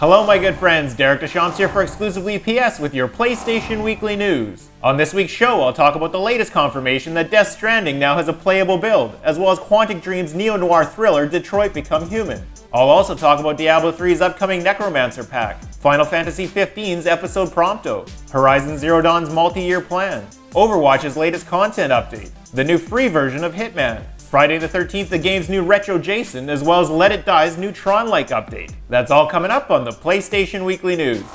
Hello my good friends, Derek Deschamps here for Exclusively PS with your PlayStation Weekly News. On this week's show, I'll talk about the latest confirmation that Death Stranding now has a playable build, as well as Quantic Dream's neo-noir thriller Detroit Become Human. I'll also talk about Diablo III's upcoming Necromancer pack, Final Fantasy XV's Episode Prompto, Horizon Zero Dawn's multi-year plan, Overwatch's latest content update, the new free version of Hitman, Friday the 13th, the game's new Retro Jason, as well as Let It Die's new Tron-like update. That's all coming up on the PlayStation Weekly News.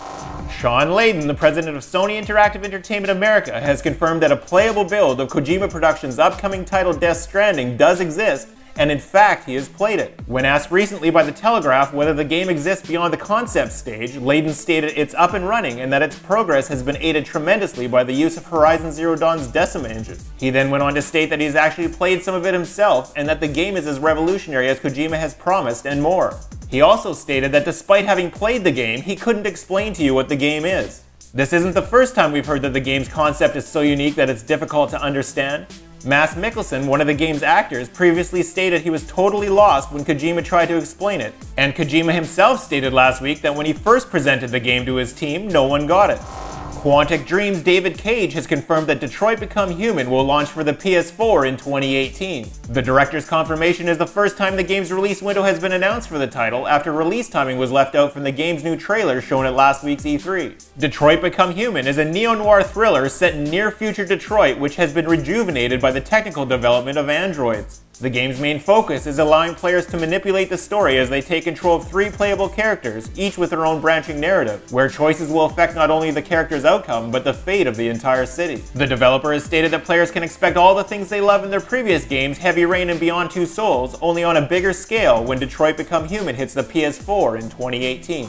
Sean Layden, the president of Sony Interactive Entertainment America, has confirmed that a playable build of Kojima Productions' upcoming title Death Stranding does exist, and in fact, he has played it. When asked recently by The Telegraph whether the game exists beyond the concept stage, Layden stated it's up and running and that its progress has been aided tremendously by the use of Horizon Zero Dawn's Decima engine. He then went on to state that he's actually played some of it himself and that the game is as revolutionary as Kojima has promised and more. He also stated that despite having played the game, he couldn't explain to you what the game is. This isn't the first time we've heard that the game's concept is so unique that it's difficult to understand. Mads Mikkelsen, one of the game's actors, previously stated he was totally lost when Kojima tried to explain it. And Kojima himself stated last week that when he first presented the game to his team, no one got it. Quantic Dream's David Cage has confirmed that Detroit Become Human will launch for the PS4 in 2018. The director's confirmation is the first time the game's release window has been announced for the title after release timing was left out from the game's new trailer shown at last week's E3. Detroit Become Human is a neo-noir thriller set in near-future Detroit which has been rejuvenated by the technical development of androids. The game's main focus is allowing players to manipulate the story as they take control of 3 playable characters, each with their own branching narrative, where choices will affect not only the character's outcome, but the fate of the entire city. The developer has stated that players can expect all the things they love in their previous games, Heavy Rain and Beyond Two Souls, only on a bigger scale when Detroit Become Human hits the PS4 in 2018.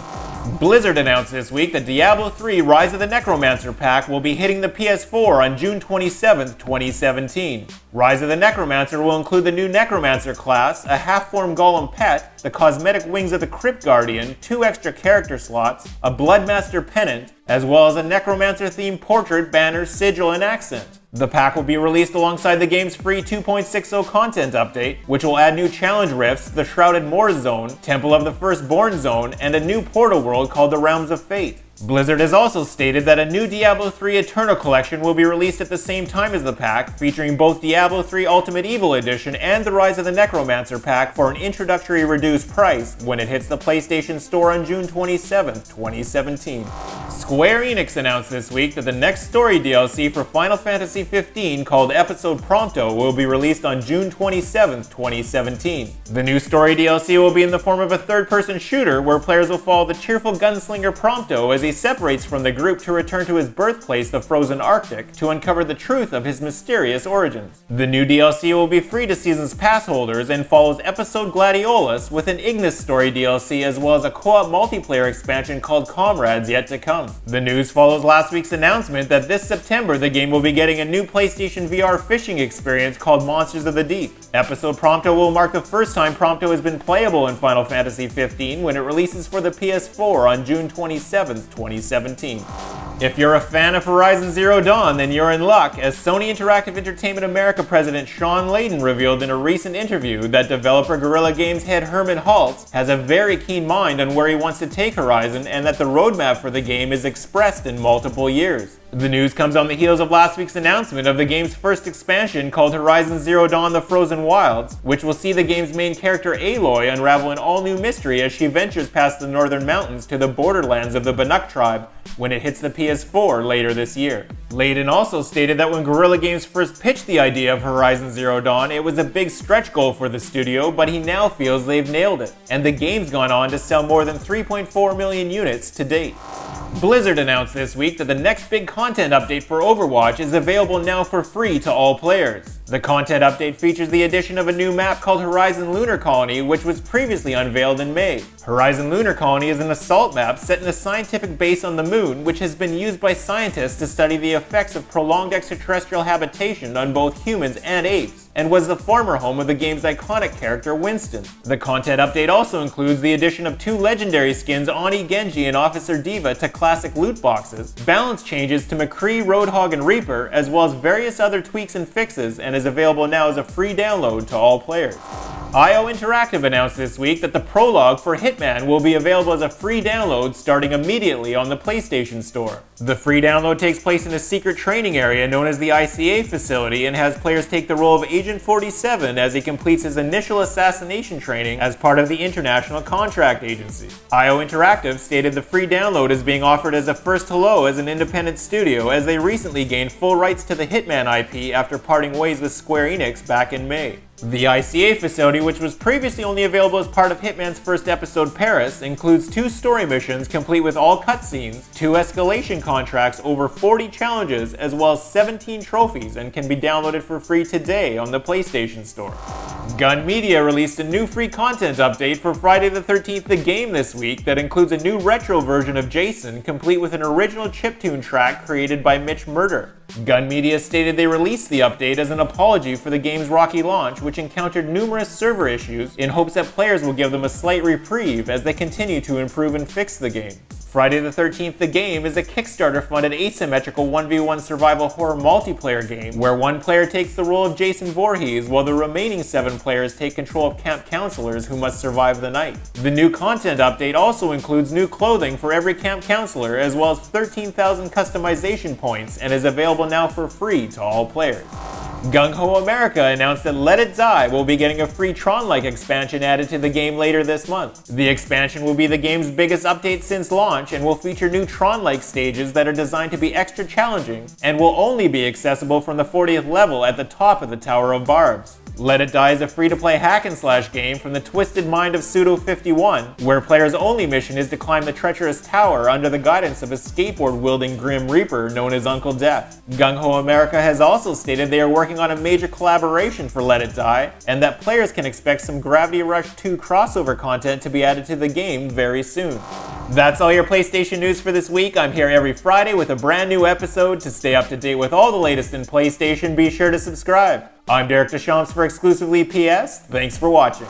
Blizzard announced this week that Diablo III Rise of the Necromancer pack will be hitting the PS4 on June 27, 2017. Rise of the Necromancer will include the new Necromancer class, a half-form golem pet, the cosmetic wings of the Crypt Guardian, 2 extra character slots, a Bloodmaster pennant, as well as a Necromancer-themed portrait, banner, sigil, and accent. The pack will be released alongside the game's free 2.60 content update, which will add new challenge rifts, the Shrouded Moors Zone, Temple of the Firstborn Zone, and a new portal world called the Realms of Fate. Blizzard has also stated that a new Diablo III Eternal Collection will be released at the same time as the pack, featuring both Diablo III Ultimate Evil Edition and the Rise of the Necromancer pack for an introductory reduced price when it hits the PlayStation Store on June 27, 2017. Square Enix announced this week that the next story DLC for Final Fantasy XV called Episode Prompto will be released on June 27, 2017. The new story DLC will be in the form of a third-person shooter where players will follow the cheerful gunslinger Prompto as he separates from the group to return to his birthplace, the frozen Arctic, to uncover the truth of his mysterious origins. The new DLC will be free to Season's Pass holders and follows Episode Gladiolus with an Ignis story DLC as well as a co-op multiplayer expansion called Comrades yet to come. The news follows last week's announcement that this September the game will be getting a new PlayStation VR fishing experience called Monsters of the Deep. Episode Prompto will mark the first time Prompto has been playable in Final Fantasy XV when it releases for the PS4 on June 27, 2017. If you're a fan of Horizon Zero Dawn, then you're in luck, as Sony Interactive Entertainment America president Sean Layden revealed in a recent interview that developer Guerrilla Games head Herman Hulst has a very keen mind on where he wants to take Horizon and that the roadmap for the game is expressed in multiple years. The news comes on the heels of last week's announcement of the game's first expansion called Horizon Zero Dawn: The Frozen Wilds, which will see the game's main character Aloy unravel an all-new mystery as she ventures past the northern mountains to the borderlands of the Banuk tribe when it hits the PS4 later this year. Layden also stated that when Guerrilla Games first pitched the idea of Horizon Zero Dawn, it was a big stretch goal for the studio, but he now feels they've nailed it, and the game's gone on to sell more than 3.4 million units to date. Blizzard announced this week that the next big content update for Overwatch is available now for free to all players. The content update features the addition of a new map called Horizon Lunar Colony, which was previously unveiled in May. Horizon Lunar Colony is an assault map set in a scientific base on the moon, which has been used by scientists to study the effects of prolonged extraterrestrial habitation on both humans and apes, and was the former home of the game's iconic character Winston. The content update also includes the addition of 2 legendary skins, Ani Genji and Officer Diva, to classic loot boxes, balance changes to McCree, Roadhog, and Reaper, as well as various other tweaks and fixes, and is available now as a free download to all players. IO Interactive announced this week that the prologue for Hitman will be available as a free download starting immediately on the PlayStation Store. The free download takes place in a secret training area known as the ICA facility and has players take the role of Agent 47 as he completes his initial assassination training as part of the International Contract Agency. IO Interactive stated the free download is being offered as a first hello as an independent studio as they recently gained full rights to the Hitman IP after parting ways with Square Enix back in May. The ICA facility, which was previously only available as part of Hitman's first episode Paris, includes 2 story missions complete with all cutscenes, 2 escalation contracts, over 40 challenges, as well as 17 trophies, and can be downloaded for free today on the PlayStation Store. Gun Media released a new free content update for Friday the 13th the game this week that includes a new retro version of Jason, complete with an original chiptune track created by Mitch Murder. Gun Media stated they released the update as an apology for the game's rocky launch, which encountered numerous server issues, in hopes that players will give them a slight reprieve as they continue to improve and fix the game. Friday the 13th the game is a Kickstarter-funded asymmetrical 1v1 survival horror multiplayer game where one player takes the role of Jason Voorhees while the remaining 7 players take control of camp counselors who must survive the night. The new content update also includes new clothing for every camp counselor as well as 13,000 customization points and is available now for free to all players. Gung Ho America announced that Let It Die will be getting a free Tron-like expansion added to the game later this month. The expansion will be the game's biggest update since launch and will feature new Tron-like stages that are designed to be extra challenging and will only be accessible from the 40th level at the top of the Tower of Barbs. Let It Die is a free-to-play hack-and-slash game from the twisted mind of Pseudo51, where players' only mission is to climb the treacherous tower under the guidance of a skateboard-wielding Grim Reaper known as Uncle Death. Gung Ho America has also stated they are working on a major collaboration for Let It Die, and that players can expect some Gravity Rush 2 crossover content to be added to the game very soon. That's all your PlayStation news for this week. I'm here every Friday with a brand new episode. To stay up to date with all the latest in PlayStation, be sure to subscribe. I'm Derek Deschamps for Exclusively PS. Thanks for watching.